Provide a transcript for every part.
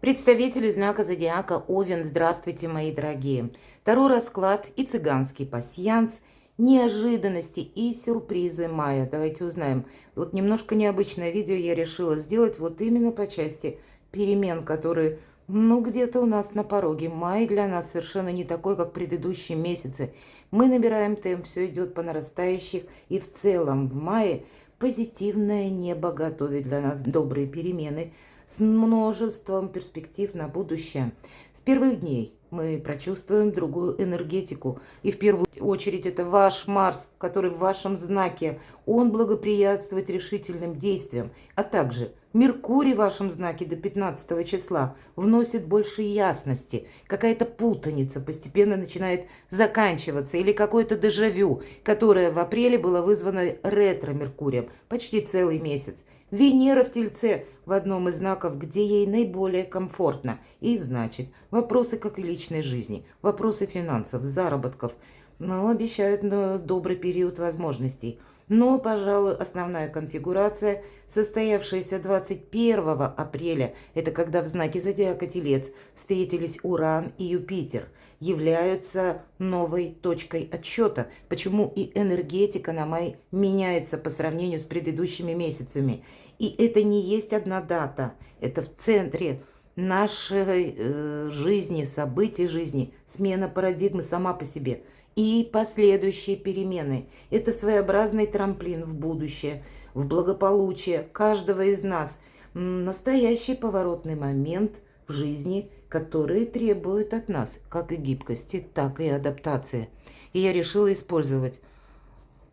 Представители знака зодиака Овен, здравствуйте, мои дорогие. Таро расклад и цыганский пасьянс, неожиданности и сюрпризы мая. Давайте узнаем. Вот немножко необычное видео я решила сделать вот именно по части перемен, которые, где-то у нас на пороге. Май для нас совершенно не такой, как предыдущие месяцы. Мы набираем темп, все идет по нарастающих, и в целом в мае позитивное небо готовит для нас добрые перемены с множеством перспектив на будущее. С первых дней мы прочувствуем другую энергетику. И в первую очередь это ваш Марс, который в вашем знаке. Он благоприятствует решительным действиям. А также Меркурий в вашем знаке до 15 числа вносит больше ясности. Какая-то путаница постепенно начинает заканчиваться. Или какое-то дежавю, которое в апреле было вызвано ретро-Меркурием. Почти целый месяц. Венера в Тельце в одном из знаков, где ей наиболее комфортно. И значит, вопросы как и личной жизни, вопросы финансов, заработков, обещают добрый период возможностей. Но, пожалуй, основная конфигурация, состоявшаяся 21 апреля, это когда в знаке зодиака Телец встретились Уран и Юпитер, являются новой точкой отсчета. Почему и энергетика на май меняется по сравнению с предыдущими месяцами. И это не есть одна дата, это в центре нашей жизни, событий жизни, смена парадигмы сама по себе. И последующие перемены. Это своеобразный трамплин в будущее, в благополучие каждого из нас. Настоящий поворотный момент в жизни, который требует от нас как и гибкости, так и адаптации. И я решила использовать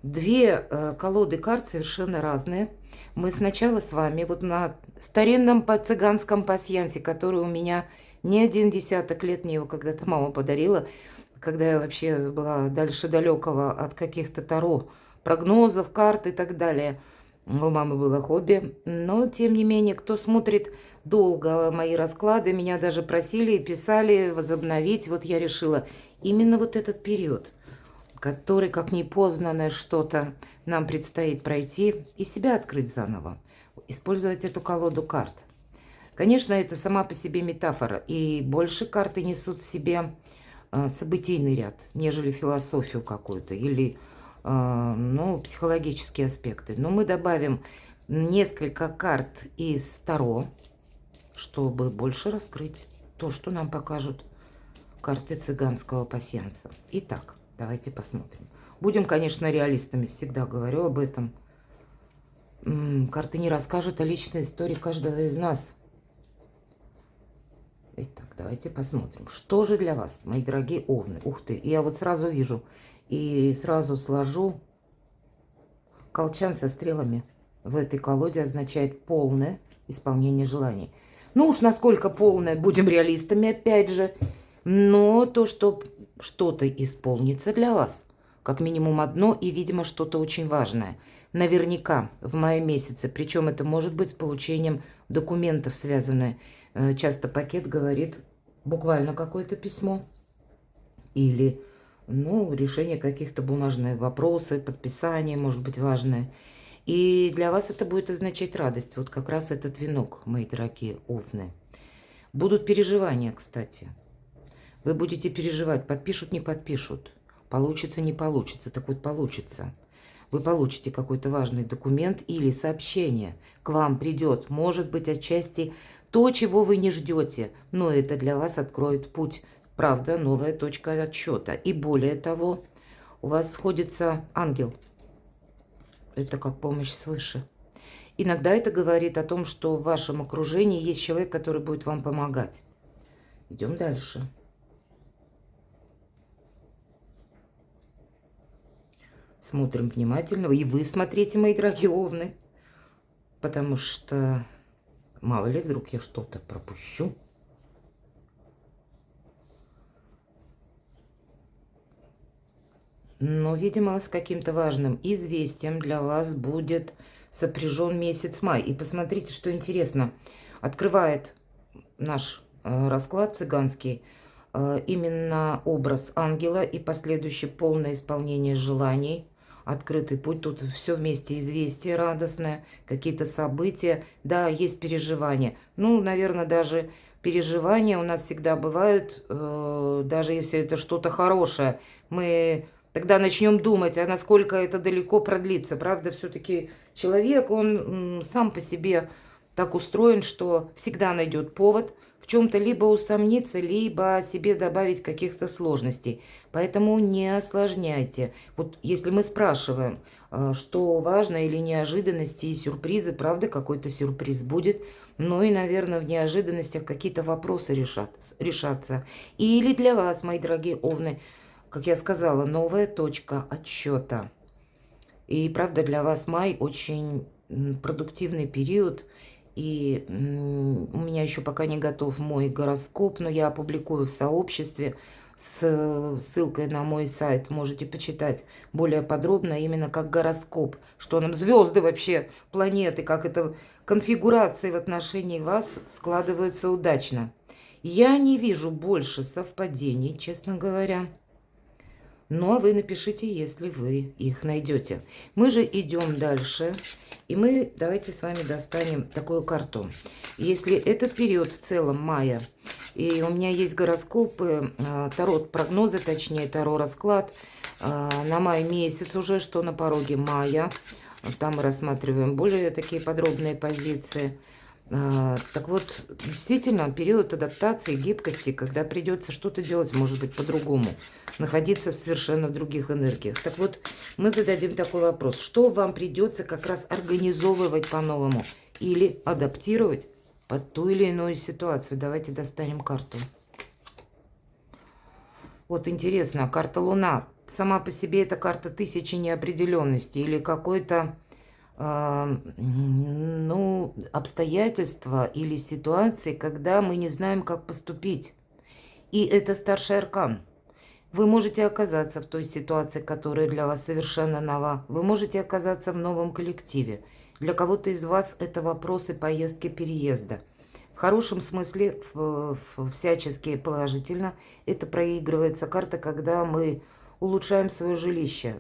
две колоды карт совершенно разные. Мы сначала с вами вот на старинном цыганском пасьянсе, который у меня не один десяток лет, мне его когда-то мама подарила, когда я вообще была дальше далекого от каких-то таро, прогнозов, карт и так далее. У мамы было хобби, но тем не менее, кто смотрит долго мои расклады, меня даже просили и писали возобновить. Вот я решила именно вот этот период, который, как непознанное что-то, нам предстоит пройти и себя открыть заново, использовать эту колоду карт. Конечно, это сама по себе метафора, и больше карты несут в себе событийный ряд, нежели философию какую-то или психологические аспекты. Но мы добавим несколько карт из Таро, чтобы больше раскрыть то, что нам покажут карты цыганского пасьянса. Итак, давайте посмотрим. Будем, конечно, реалистами, всегда говорю об этом. Карты не расскажут о личной истории каждого из нас. Итак, давайте посмотрим, что же для вас, мои дорогие овны. Ух ты, я вот сразу вижу и сразу сложу колчан со стрелами. В этой колоде означает полное исполнение желаний. Ну уж насколько полное, будем реалистами опять же. Но то, что что-то исполнится для вас, как минимум одно, и, видимо, что-то очень важное. Наверняка в мае месяце, причем это может быть с получением документов связанное. Часто пакет говорит буквально какое-то письмо или решение каких-то бумажных вопросов, подписание может быть важное. И для вас это будет означать радость. Вот как раз этот венок, мои дорогие овны. Будут переживания, кстати. Вы будете переживать, подпишут, не подпишут. Получится, не получится. Так вот, получится. Вы получите какой-то важный документ или сообщение. К вам придет, может быть, отчасти то, чего вы не ждете. Но это для вас откроет путь. Правда, новая точка отсчета. И более того, у вас сходится ангел. Это как помощь свыше. Иногда это говорит о том, что в вашем окружении есть человек, который будет вам помогать. Идем дальше. Смотрим внимательно. И вы смотрите, мои дорогие овны. Потому что мало ли, вдруг я что-то пропущу. Но, видимо, с каким-то важным известием для вас будет сопряжен месяц май. И посмотрите, что интересно. Открывает наш расклад цыганский именно образ ангела и последующее полное исполнение желаний. открытый путь. Тут все вместе известие радостное, какие-то события. Да, есть переживания. Ну, наверное, даже переживания у нас всегда бывают, даже если это что-то хорошее. Мы тогда начнем думать, а насколько это далеко продлится. Правда, все-таки человек, он сам по себе так устроен, что всегда найдет повод в чем-то либо усомниться, либо себе добавить каких-то сложностей. Поэтому не осложняйте. Вот если мы спрашиваем, что важно, или неожиданности и сюрпризы, правда, какой-то сюрприз будет, но и, наверное, в неожиданностях какие-то вопросы решатся. Или для вас, мои дорогие овны, как я сказала, новая точка отсчета. И правда, для вас май очень продуктивный период. И у меня еще пока не готов мой гороскоп, но я опубликую в сообществе с ссылкой на мой сайт. Можете почитать более подробно, именно как гороскоп, что нам звезды вообще, планеты, как это конфигурации в отношении вас складываются удачно. Я не вижу больше совпадений, честно говоря. Ну, а вы напишите, если вы их найдете. Мы же идем дальше. И мы давайте с вами достанем такую карту. Если этот период в целом мая, и у меня есть гороскопы, таро-прогнозы, точнее, таро-расклад на май месяц уже, что на пороге мая. Там мы рассматриваем более такие подробные позиции. Так вот, действительно, период адаптации, гибкости, когда придется что-то делать, может быть, по-другому, находиться в совершенно других энергиях. Так вот, мы зададим такой вопрос. Что вам придется как раз организовывать по-новому или адаптировать под ту или иную ситуацию? Давайте достанем карту. Вот интересно, карта Луна. Сама по себе это карта тысячи неопределенностей или какой-то ну, обстоятельства или ситуации, когда мы не знаем, как поступить. И это старший аркан. Вы можете оказаться в той ситуации, которая для вас совершенно нова. Вы можете оказаться в новом коллективе. Для кого-то из вас это вопросы поездки, переезда. В хорошем смысле, всячески положительно, это проигрывается карта, когда мы улучшаем свое жилище,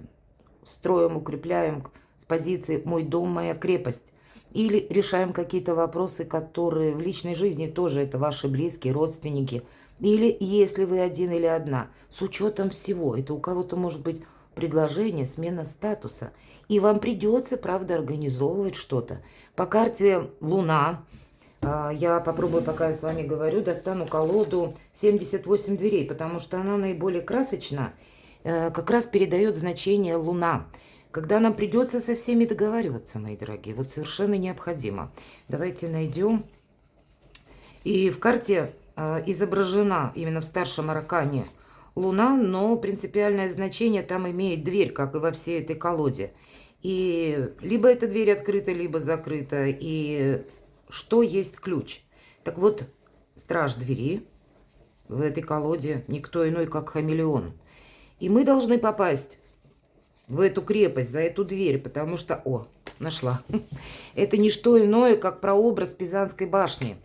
строим, укрепляем с позиции «мой дом, моя крепость». Или решаем какие-то вопросы, которые в личной жизни тоже это ваши близкие, родственники. Или если вы один или одна, с учетом всего. Это у кого-то может быть предложение, смена статуса. И вам придется, правда, организовывать что-то. По карте Луна, я попробую, пока я с вами говорю, достану колоду 78 дверей, потому что она наиболее красочна, как раз передает значение Луна. Когда нам придется со всеми договариваться, мои дорогие, вот совершенно необходимо. Давайте найдем. И в карте изображена именно в старшем аркане Луна, но принципиальное значение там имеет дверь, как и во всей этой колоде. И либо эта дверь открыта, либо закрыта. И что есть ключ? Так вот, страж двери в этой колоде никто иной, как хамелеон. И мы должны попасть в эту крепость, за эту дверь, потому что... О, нашла. Это не что иное, как прообраз Пизанской башни.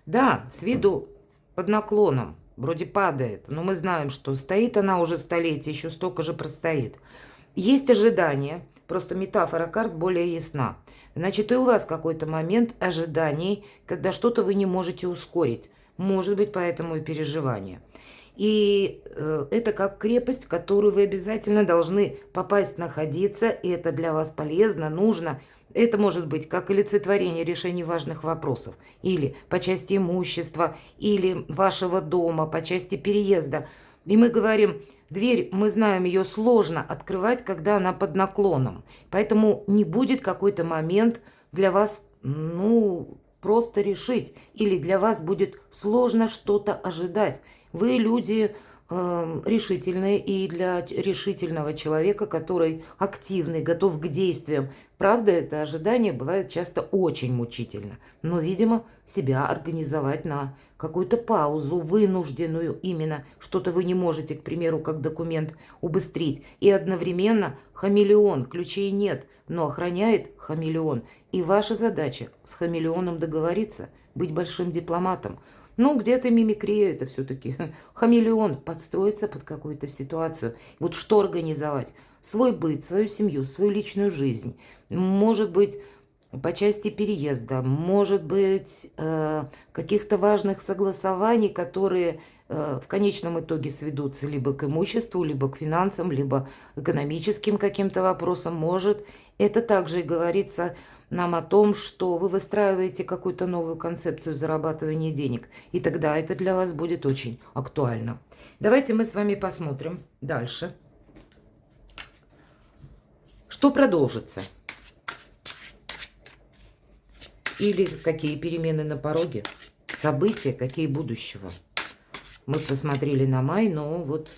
Да, с виду под наклоном, вроде падает, но мы знаем, что стоит она уже столетие, еще столько же простоит. Есть ожидание, просто метафора карт более ясна. Значит, и у вас какой-то момент ожиданий, когда что-то вы не можете ускорить. Может быть, поэтому и переживание. И это как крепость, в которую вы обязательно должны попасть, находиться, и это для вас полезно, нужно. Это может быть как олицетворение решения важных вопросов, или по части имущества, или вашего дома, по части переезда. И мы говорим, дверь, мы знаем, ее сложно открывать, когда она под наклоном. Поэтому не будет какой-то момент для вас, ну, просто решить, или для вас будет сложно что-то ожидать. Вы люди решительные, и для решительного человека, который активный, готов к действиям. Правда, это ожидание бывает часто очень мучительно. Но, видимо, себя организовать на какую-то паузу, вынужденную именно, что-то вы не можете, к примеру, как документ убыстрить. И одновременно хамелеон, ключей нет, но охраняет хамелеон. И ваша задача с хамелеоном договориться, быть большим дипломатом. Ну, где-то мимикрия, это все-таки хамелеон, подстроиться под какую-то ситуацию. Вот что организовать? свой быт, свою семью, свою личную жизнь. Может быть, по части переезда, может быть, каких-то важных согласований, которые в конечном итоге сведутся либо к имуществу, либо к финансам, либо экономическим каким-то вопросам. Может, это также и говорится нам о том, что вы выстраиваете какую-то новую концепцию зарабатывания денег, и тогда это для вас будет очень актуально. Давайте мы с вами посмотрим дальше, что продолжится. Или какие перемены на пороге, события, какие будущего. Мы посмотрели на май, но вот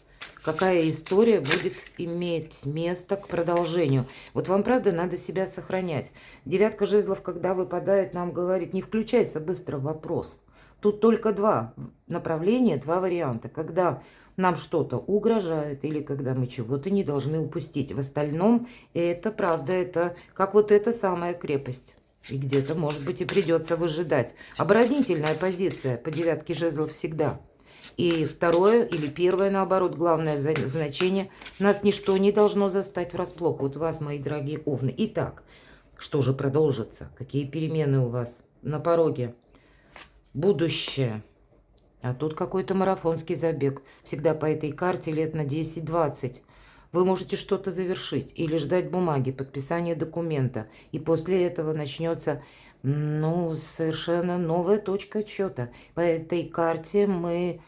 какая история будет иметь место к продолжению. Вот вам, правда, надо себя сохранять. Девятка жезлов, когда выпадает, нам говорит, не включайся быстро в вопрос. Тут только два направления, два варианта. Когда нам что-то угрожает или когда мы чего-то не должны упустить. В остальном это, правда, это как вот эта самая крепость. И где-то, может быть, и придется выжидать. Оборонительная позиция по девятке жезлов всегда. И второе или первое, наоборот, главное значение. Нас ничто не должно застать врасплох. Вот вас, мои дорогие овны. Итак, что же продолжится? Какие перемены у вас на пороге? Будущее. А тут какой-то марафонский забег. Всегда по этой карте лет на 10-20. Вы можете что-то завершить или ждать бумаги, подписания документа. И после этого начнется, ну, совершенно новая точка отсчета. По этой карте мы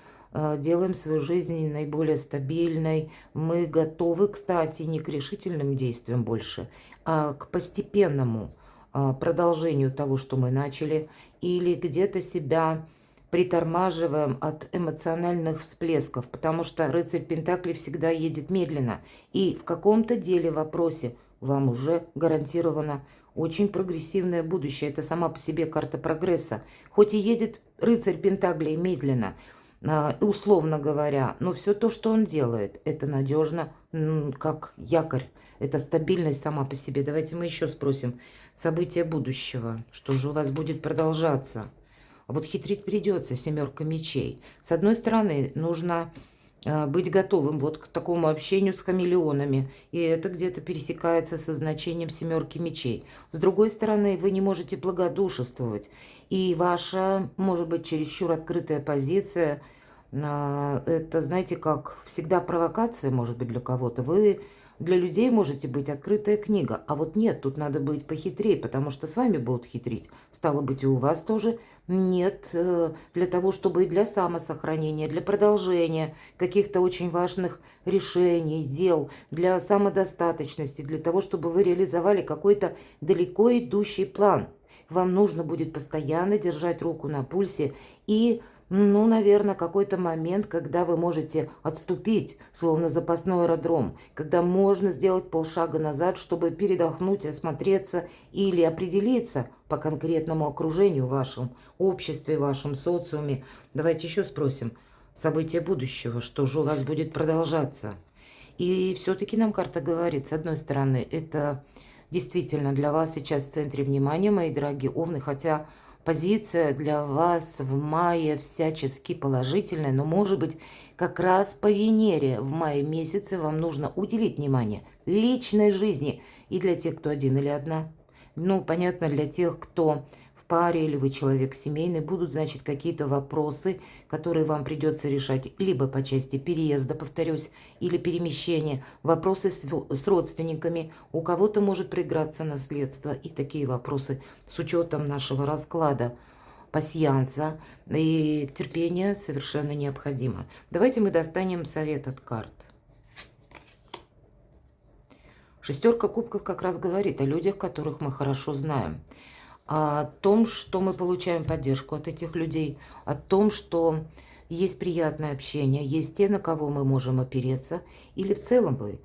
делаем свою жизнь наиболее стабильной. Мы готовы, кстати, не к решительным действиям больше, а к постепенному продолжению того, что мы начали. Или где-то себя притормаживаем от эмоциональных всплесков, потому что рыцарь Пентаклей всегда едет медленно. И в каком-то деле, вопросе вам уже гарантировано очень прогрессивное будущее. Это сама по себе карта прогресса. Хоть и едет рыцарь Пентаклей медленно, условно говоря, но все то, что он делает, это надежно, как якорь. Это стабильность сама по себе. Давайте мы еще спросим. События будущего. Что же у вас будет продолжаться? Вот хитрить придется, семерка мечей. С одной стороны, нужно быть готовым вот к такому общению с хамелеонами. И это где-то пересекается со значением семерки мечей. С другой стороны, вы не можете благодушествовать. И ваша, может быть, чересчур открытая позиция, это, знаете, как всегда провокация, может быть, для кого-то. Вы для людей можете быть открытая книга. А вот нет, тут надо быть похитрее, потому что с вами будут хитрить. Стало быть, и у вас тоже нет для того, чтобы и для самосохранения, для продолжения каких-то очень важных решений, дел, для самодостаточности, для того, чтобы вы реализовали какой-то далеко идущий план. Вам нужно будет постоянно держать руку на пульсе и, ну, наверное, какой-то момент, когда вы можете отступить, словно запасной аэродром, когда можно сделать полшага назад, чтобы передохнуть, осмотреться или определиться по конкретному окружению в вашем обществе, в вашем социуме. Давайте еще спросим. События будущего, что же у вас будет продолжаться? И все-таки нам карта говорит, с одной стороны, это действительно для вас сейчас в центре внимания, мои дорогие овны, хотя позиция для вас в мае всячески положительная, но, может быть, как раз по Венере в мае месяце вам нужно уделить внимание личной жизни. И для тех, кто один или одна. Ну, понятно, для тех, кто в паре или вы человек семейный, будут, значит, какие-то вопросы, которые вам придется решать либо по части переезда, повторюсь, или перемещения, вопросы с родственниками, у кого-то может проиграться наследство, и такие вопросы с учетом нашего расклада пасьянса, и терпение совершенно необходимо. Давайте мы достанем совет от карт. Шестерка кубков как раз говорит о людях, которых мы хорошо знаем. О том, что мы получаем поддержку от этих людей. О том, что есть приятное общение, есть те, на кого мы можем опереться. Или в целом вы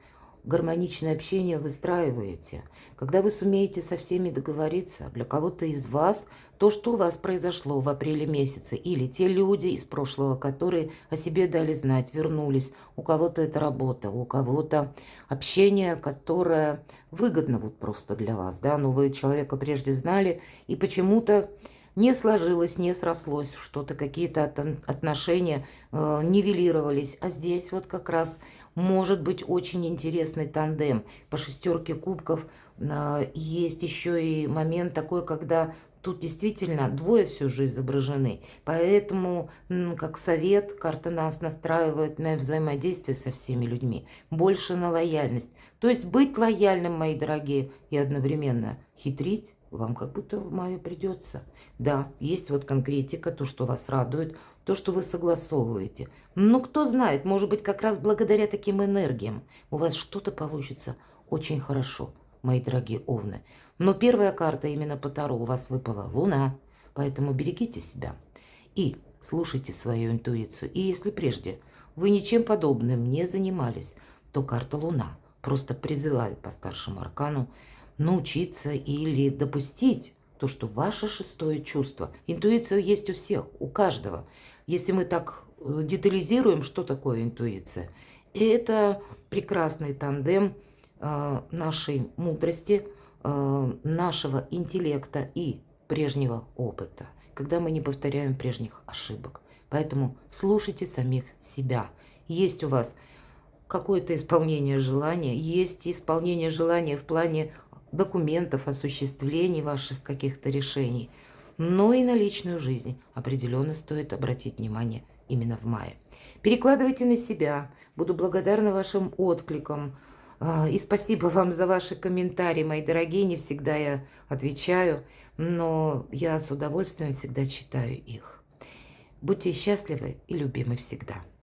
гармоничное общение выстраиваете. Когда вы сумеете со всеми договориться, для кого-то из вас то, что у вас произошло в апреле месяце, или те люди из прошлого, которые о себе дали знать, вернулись, у кого-то это работа, у кого-то общение, которое выгодно вот просто для вас, да, но вы человека прежде знали, и почему-то не сложилось, не срослось что-то, какие-то отношения нивелировались, а здесь вот как раз Может быть очень интересный тандем. По шестерке кубков есть еще и момент такой, когда тут действительно двое всю жизнь изображены. Поэтому, как совет, карта нас настраивает на взаимодействие со всеми людьми. Больше на лояльность. То есть быть лояльным, мои дорогие, и одновременно хитрить вам как будто в мае придется. Да, есть вот конкретика, то, что вас радует, то, что вы согласовываете. Ну, кто знает, может быть, как раз благодаря таким энергиям у вас что-то получится очень хорошо, мои дорогие овны. Но первая карта именно по Таро у вас выпала Луна, поэтому берегите себя и слушайте свою интуицию. И если прежде вы ничем подобным не занимались, то карта Луна просто призывает по старшему аркану научиться или допустить то, что ваше шестое чувство, интуиция есть у всех, у каждого. Если мы так детализируем, что такое интуиция, это прекрасный тандем нашей мудрости, нашего интеллекта и прежнего опыта, когда мы не повторяем прежних ошибок. Поэтому слушайте самих себя. Есть у вас какое-то исполнение желания, есть исполнение желания в плане документов, осуществлений ваших каких-то решений, но и на личную жизнь определенно стоит обратить внимание именно в мае. Перекладывайте на себя. Буду благодарна вашим откликам. И спасибо вам за ваши комментарии, мои дорогие. Не всегда я отвечаю, но я с удовольствием всегда читаю их. Будьте счастливы и любимы всегда.